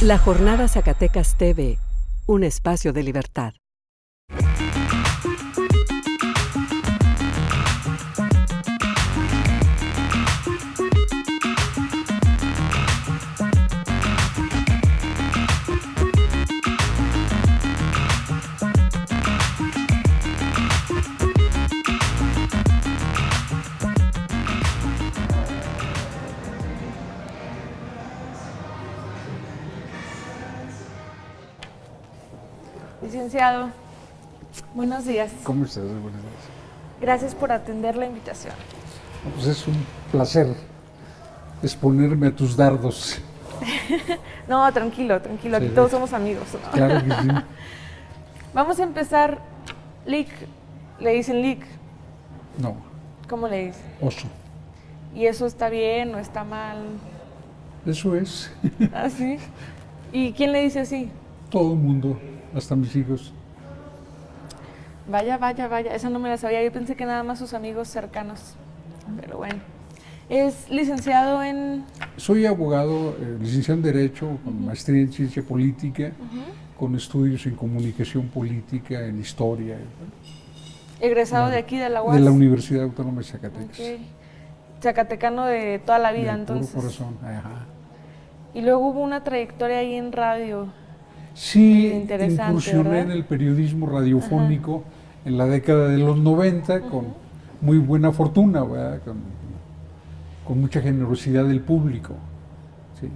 La Jornada Zacatecas TV, un espacio de libertad. Licenciado, buenos días. ¿Cómo estás? Buenos días. Gracias por atender la invitación. Pues es un placer exponerme a tus dardos. No, tranquilo, tranquilo, aquí Sí, todos somos amigos, ¿no? Claro que sí. Vamos a empezar. Lic, le dicen Lic, No, ¿cómo le dicen? oso. ¿Y eso está bien o está mal? Eso es. ¿Ah, sí? ¿Y quién le dice así? Todo el mundo, hasta mis hijos. Vaya, vaya, vaya, esa no me la sabía, yo pensé que nada más sus amigos cercanos, pero bueno. Es licenciado en... Soy abogado, licenciado en Derecho, con maestría en Ciencia Política, con estudios en Comunicación Política, en Historia. egresado de aquí, de la UAS. De la Universidad Autónoma de Zacatecas. Ok. Zacatecano de toda la vida, De puro entonces. corazón, ajá. Y luego hubo una trayectoria ahí en radio. Sí, Interesante, incursioné ¿verdad? en el periodismo radiofónico en la década de los 90 con muy buena fortuna, ¿verdad? Con mucha generosidad del público. Sí.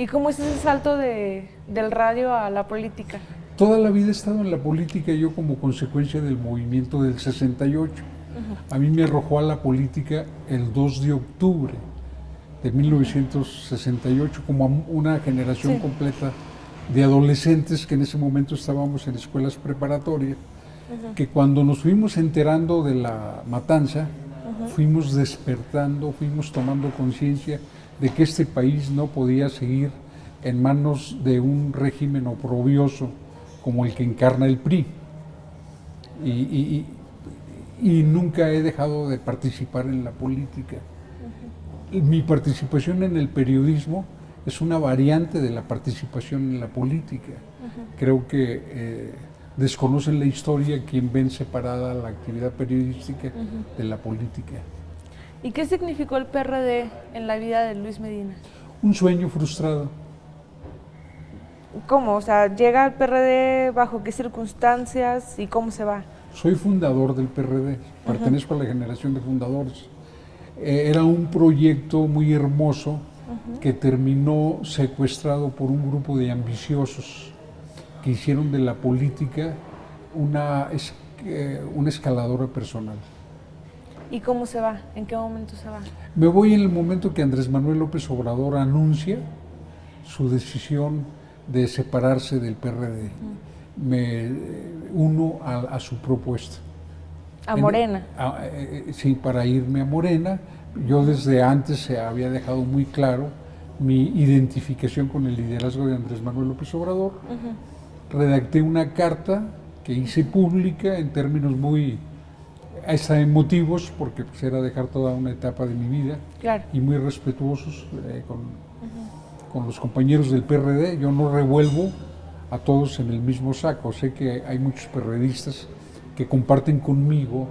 ¿Y cómo es ese salto del radio a la política? Toda la vida he estado en la política, yo como consecuencia del movimiento del 68. A mí me arrojó a la política el 2 de octubre de 1968, como a una generación Sí. completa de adolescentes que en ese momento estábamos en escuelas preparatorias, que cuando nos fuimos enterando de la matanza, fuimos despertando, fuimos tomando conciencia de que este país no podía seguir en manos de un régimen oprobioso como el que encarna el PRI. Y nunca he dejado de participar en la política. Mi participación en el periodismo es una variante de la participación en la política. Creo que desconocen la historia quien ven separada la actividad periodística de la política. ¿Y qué significó el PRD en la vida de Luis Medina? Un sueño frustrado. ¿Cómo? O sea, ¿llega al PRD bajo qué circunstancias y cómo se va? Soy fundador del PRD, pertenezco a la generación de fundadores. Era un proyecto muy hermoso que terminó secuestrado por un grupo de ambiciosos que hicieron de la política una escaladora personal. ¿Y cómo se va? ¿En qué momento se va? Me voy en el momento que Andrés Manuel López Obrador anuncia su decisión de separarse del PRD. Me uno a su propuesta. ¿A Morena? Sí, para irme a Morena. Yo desde antes se había dejado muy claro mi identificación con el liderazgo de Andrés Manuel López Obrador. Redacté una carta que hice pública en términos muy hasta emotivos, porque pues, era dejar toda una etapa de mi vida, Claro. y muy respetuosos con los compañeros del PRD. Yo no revuelvo a todos en el mismo saco. Sé que hay muchos perredistas que comparten conmigo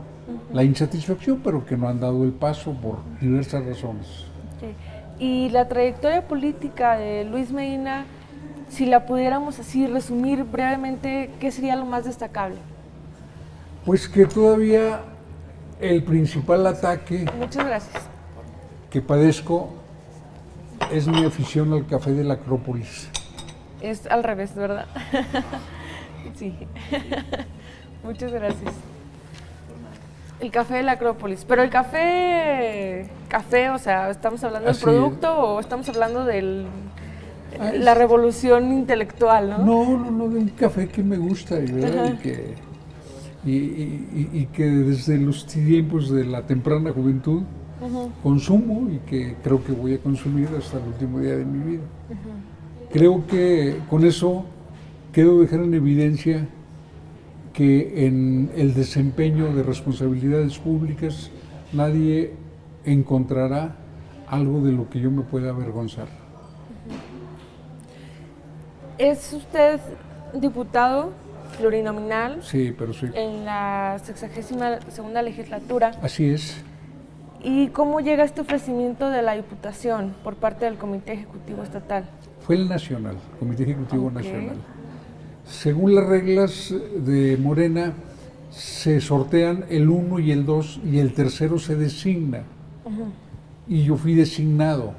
la insatisfacción, pero que no han dado el paso por diversas razones. Okay. Y la trayectoria política de Luis Medina, si la pudiéramos así resumir brevemente, ¿qué sería lo más destacable? Pues que todavía el principal ataque Muchas gracias. que padezco es mi afición al café de la Acrópolis. Es al revés, ¿verdad? Sí. Muchas gracias. El café de la Acrópolis. Pero el café, o sea, ¿estamos hablando del Así producto o estamos hablando de la revolución intelectual, no? No, de un café que me gusta, ¿verdad? Y que desde los tiempos de la temprana juventud consumo y que creo que voy a consumir hasta el último día de mi vida. Creo que con eso quiero dejar en evidencia que en el desempeño de responsabilidades públicas nadie encontrará algo de lo que yo me pueda avergonzar. ¿Es usted diputado plurinominal Sí, pero sí. en la 62ª legislatura? Así es. ¿Y cómo llega este ofrecimiento de la diputación por parte del Comité Ejecutivo Estatal? Fue el Nacional, Comité Ejecutivo Ok. Nacional. Según las reglas de Morena, se sortean el 1 y el 2 y el tercero se designa. Y yo fui designado.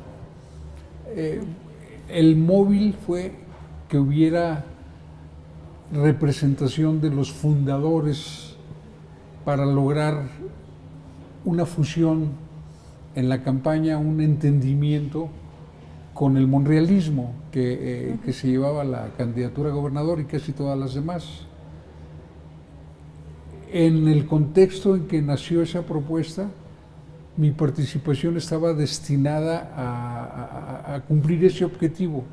El móvil fue que hubiera representación de los fundadores para lograr una fusión en la campaña, un entendimiento con el monrealismo que se llevaba la candidatura a gobernador y casi todas las demás. En el contexto en que nació esa propuesta, mi participación estaba destinada a cumplir ese objetivo,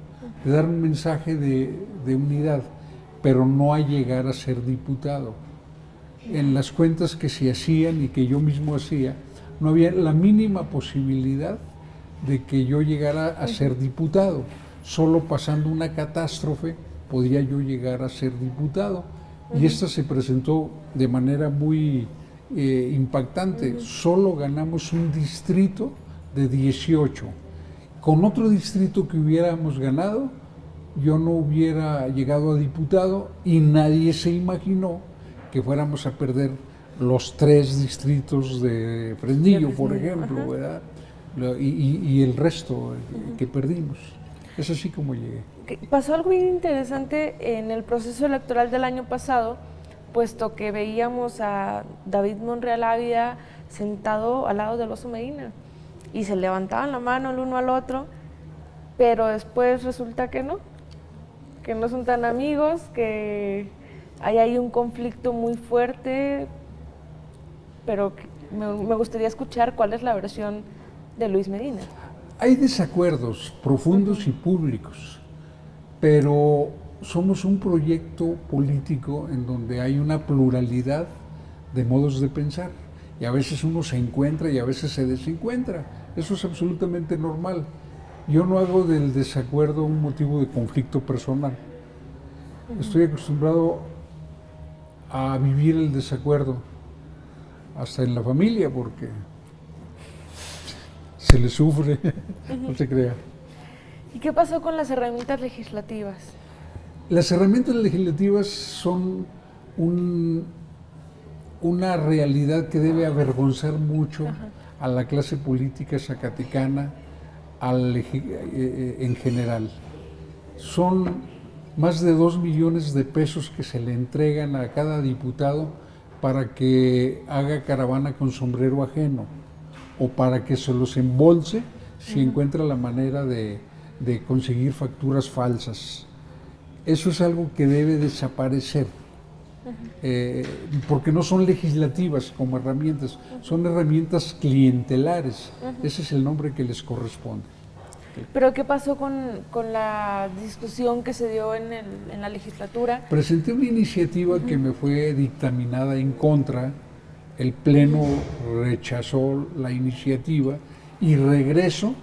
de dar un mensaje de unidad, pero no a llegar a ser diputado. En las cuentas que se hacían y que yo mismo hacía, no había la mínima posibilidad de que yo llegara a ser diputado. Solo pasando una catástrofe podía yo llegar a ser diputado. Y esta se presentó de manera muy impactante. Solo ganamos un distrito de 18. Con otro distrito que hubiéramos ganado, yo no hubiera llegado a diputado y nadie se imaginó que fuéramos a perder los 3 distritos de Fresnillo, por ejemplo, ¿verdad? Y el resto que perdimos. Es así como llegué. Pasó algo bien interesante en el proceso electoral del año pasado, puesto que veíamos a David Monreal Ávila sentado al lado del Oso Medina y se levantaban la mano el uno al otro, pero después resulta que no son tan amigos, que hay ahí un conflicto muy fuerte, pero me gustaría escuchar cuál es la versión de Luis Medina. Hay desacuerdos profundos y públicos, pero somos un proyecto político en donde hay una pluralidad de modos de pensar y a veces uno se encuentra y a veces se desencuentra. Eso es absolutamente normal. Yo no hago del desacuerdo un motivo de conflicto personal. Estoy acostumbrado a vivir el desacuerdo, hasta en la familia, porque se le sufre, no se crea. ¿Y qué pasó con las herramientas legislativas? Las herramientas legislativas son una realidad que debe avergonzar mucho a la clase política zacatecana en general. Son más de 2 millones de pesos que se le entregan a cada diputado para que haga caravana con sombrero ajeno o para que se los embolse si encuentra la manera de conseguir facturas falsas. Eso es algo que debe desaparecer, porque no son legislativas como herramientas, son herramientas clientelares. Ese es el nombre que les corresponde. ¿Pero qué pasó con la discusión que se dio en la legislatura? Presenté una iniciativa que me fue dictaminada en contra, el Pleno rechazó la iniciativa y regreso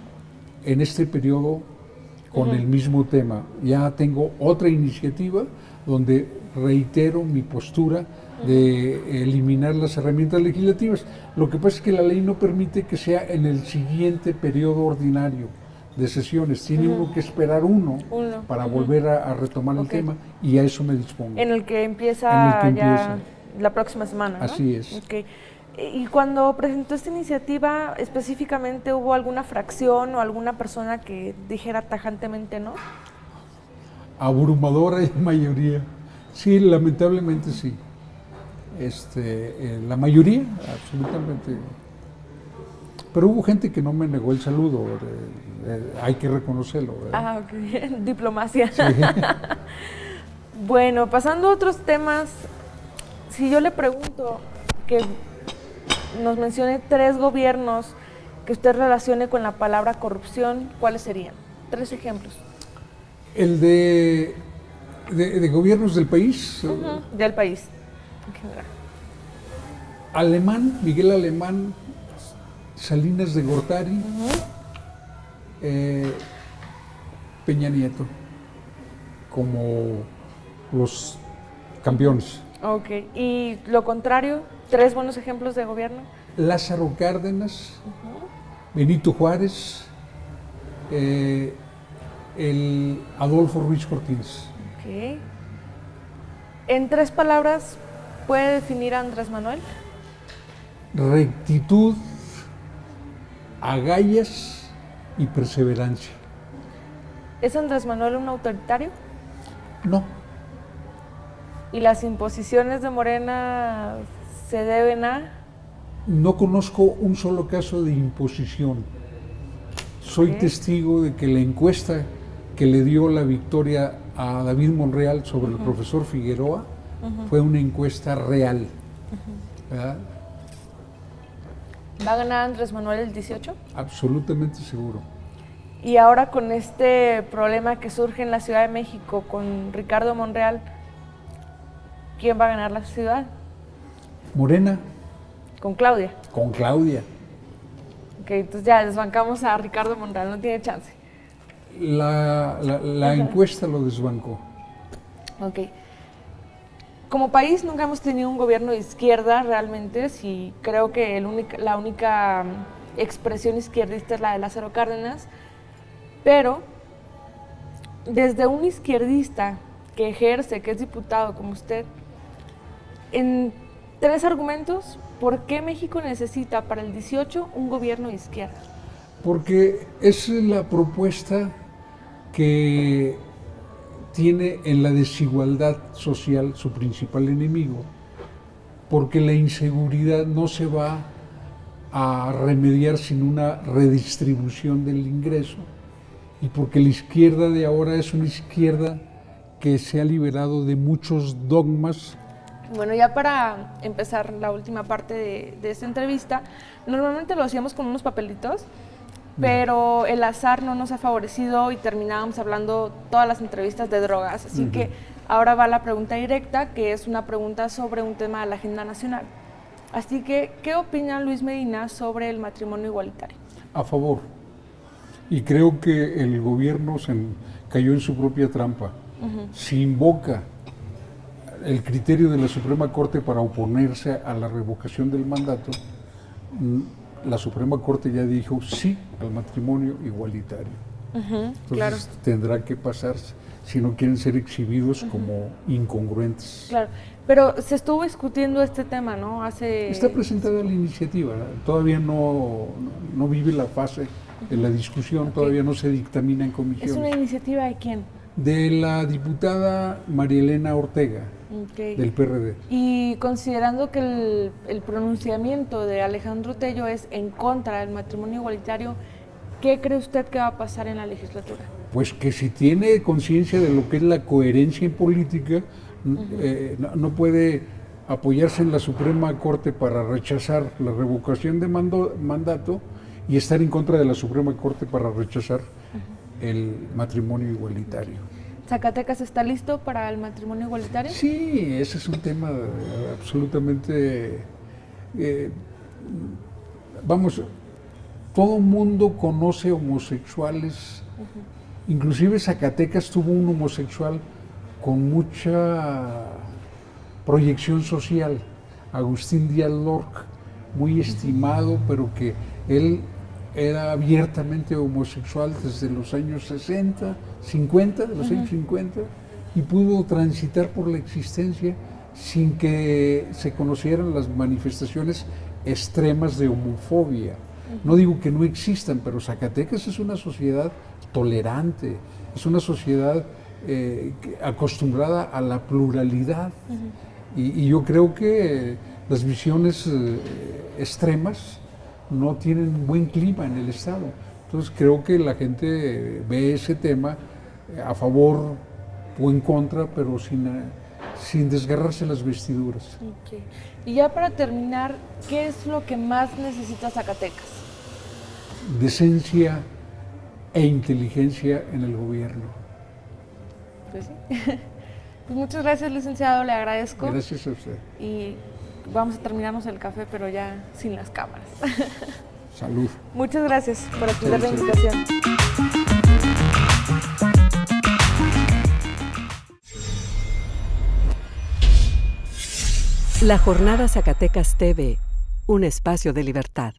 en este periodo con el mismo tema. Ya tengo otra iniciativa donde reitero mi postura de eliminar las herramientas legislativas. Lo que pasa es que la ley no permite que sea en el siguiente periodo ordinario de sesiones. Tiene uno que esperar uno para volver a retomar el tema y a eso me dispongo. En el que empieza ya la próxima semana, ¿no? Así es. Okay. Y cuando presentó esta iniciativa, específicamente, ¿hubo alguna fracción o alguna persona que dijera tajantemente no? Abrumadora mayoría. Sí, lamentablemente sí. La mayoría, absolutamente. Pero hubo gente que no me negó el saludo, hay que reconocerlo, ¿verdad? Ah, ok. Diplomacia. Sí. Bueno, pasando a otros temas, si yo le pregunto que nos mencione 3 gobiernos que usted relacione con la palabra corrupción, ¿cuáles serían? 3 ejemplos. El de gobiernos del país. Del país, en general. Alemán, Miguel Alemán, Salinas de Gortari, Peña Nieto. como los campeones. Ok, y lo contrario, 3 buenos ejemplos de gobierno. Lázaro Cárdenas, Benito Juárez, el Adolfo Ruiz Cortines. Ok. En 3 palabras, ¿puede definir a Andrés Manuel? Rectitud, agallas y perseverancia. ¿Es Andrés Manuel un autoritario? No, ¿Y las imposiciones de Morena se deben a...? no conozco un solo caso de imposición. Soy Ok. testigo de que la encuesta que le dio la victoria a David Monreal sobre el profesor Figueroa fue una encuesta real. ¿Verdad? ¿Va a ganar Andrés Manuel el 18? Absolutamente seguro. Y ahora con este problema que surge en la Ciudad de México con Ricardo Monreal, ¿quién va a ganar la ciudad? Morena, Con Claudia. con Claudia. Ok, entonces ya desbancamos a Ricardo Monreal, no tiene chance. La encuesta lo desbancó. Ok. Como país nunca hemos tenido un gobierno de izquierda realmente, sí, creo que la única expresión izquierdista es la de Lázaro Cárdenas, pero desde un izquierdista que ejerce, que es diputado como usted, en 3 argumentos, ¿por qué México necesita para el 18 un gobierno de izquierda? Porque es la propuesta que tiene en la desigualdad social su principal enemigo, porque la inseguridad no se va a remediar sin una redistribución del ingreso, y porque la izquierda de ahora es una izquierda que se ha liberado de muchos dogmas. Bueno, ya para empezar la última parte de esta entrevista, normalmente lo hacíamos con unos papelitos, pero el azar no nos ha favorecido y terminábamos hablando todas las entrevistas de drogas. Así que ahora va la pregunta directa, que es una pregunta sobre un tema de la agenda nacional. Así que, ¿qué opina Luis Medina sobre el matrimonio igualitario? A favor. Y creo que el gobierno cayó en su propia trampa. Si invoca el criterio de la Suprema Corte para oponerse a la revocación del mandato, la Suprema Corte ya dijo sí al matrimonio igualitario. Entonces claro. tendrá que pasarse si no quieren ser exhibidos como incongruentes. Claro, pero se estuvo discutiendo este tema, ¿no? Está presentada la iniciativa, todavía no vive la fase de la discusión, todavía no se dictamina en ¿Es comisiones. una iniciativa de quién? De la diputada María Elena Ortega, Ok. del PRD. Y considerando que el pronunciamiento de Alejandro Tello es en contra del matrimonio igualitario, ¿qué cree usted que va a pasar en la legislatura? Pues que si tiene conciencia de lo que es la coherencia en política, no puede apoyarse en la Suprema Corte para rechazar la revocación de mandato y estar en contra de la Suprema Corte para rechazar el matrimonio igualitario. ¿Zacatecas está listo para el matrimonio igualitario? Sí, ese es un tema absolutamente... vamos, todo mundo conoce homosexuales, inclusive Zacatecas tuvo un homosexual con mucha proyección social, Agustín Díaz Lorca, muy estimado, pero que él era abiertamente homosexual desde los años 60, 50, de los años 50, y pudo transitar por la existencia sin que se conocieran las manifestaciones extremas de homofobia. No digo que no existan, pero Zacatecas es una sociedad tolerante, es una sociedad acostumbrada a la pluralidad. Y yo creo que las visiones extremas no tienen buen clima en el Estado. Entonces creo que la gente ve ese tema a favor o en contra, pero sin desgarrarse las vestiduras. Okay. Y ya para terminar, ¿qué es lo que más necesita Zacatecas? Decencia e inteligencia en el gobierno. Pues sí. Pues muchas gracias, licenciado, le agradezco. Gracias a usted. Y vamos a terminarnos el café, pero ya sin las cámaras. Salud. Muchas gracias por atender la invitación. La Jornada Zacatecas TV, un espacio de libertad.